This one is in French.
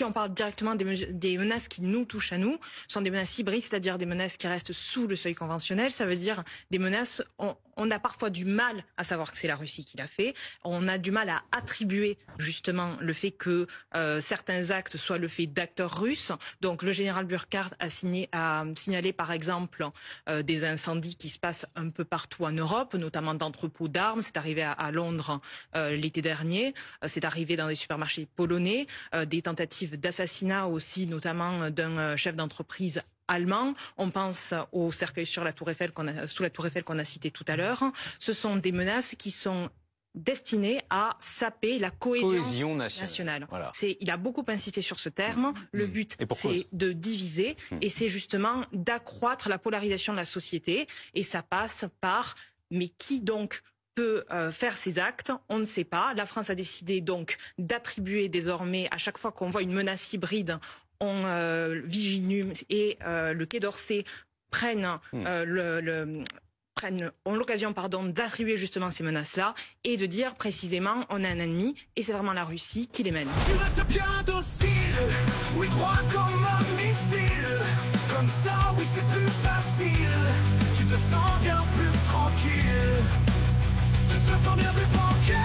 si on parle directement des menaces qui nous touchent à nous, ce sont des menaces hybrides, c'est-à-dire des menaces qui restent sous le seuil conventionnel. Ça veut dire des menaces, on a parfois du mal à savoir que c'est la Russie qui l'a fait. On a du mal à attribuer justement le fait que certains actes soient le fait d'acteurs russes. Donc le général Burkhardt a signalé par exemple des incendies qui se passent un peu partout en Europe, notamment d'entrepôts d'armes. C'est arrivé à Londres l'été dernier. C'est arrivé dans des supermarchés polonais. Des tentatives d'assassinat aussi, notamment d'un chef d'entreprise allemand. On pense au cercueil sous la Tour Eiffel qu'on a cité tout à l'heure. Ce sont des menaces qui sont destinées à saper la cohésion nationale. Voilà. Il a beaucoup insisté sur ce terme. Le but, c'est de diviser et c'est justement d'accroître la polarisation de la société. Et ça passe par, mais qui donc peut faire ces actes, on ne sait pas. La France a décidé donc d'attribuer désormais, à chaque fois qu'on voit une menace hybride, Viginum et le Quai d'Orsay ont l'occasion d'attribuer justement ces menaces-là et de dire précisément on a un ennemi et c'est vraiment la Russie qui les mène. Tu restes bien docile, oui droit comme un missile, comme ça oui c'est plus facile, tu te sens bien plus tranquille, tu te sens bien plus tranquille.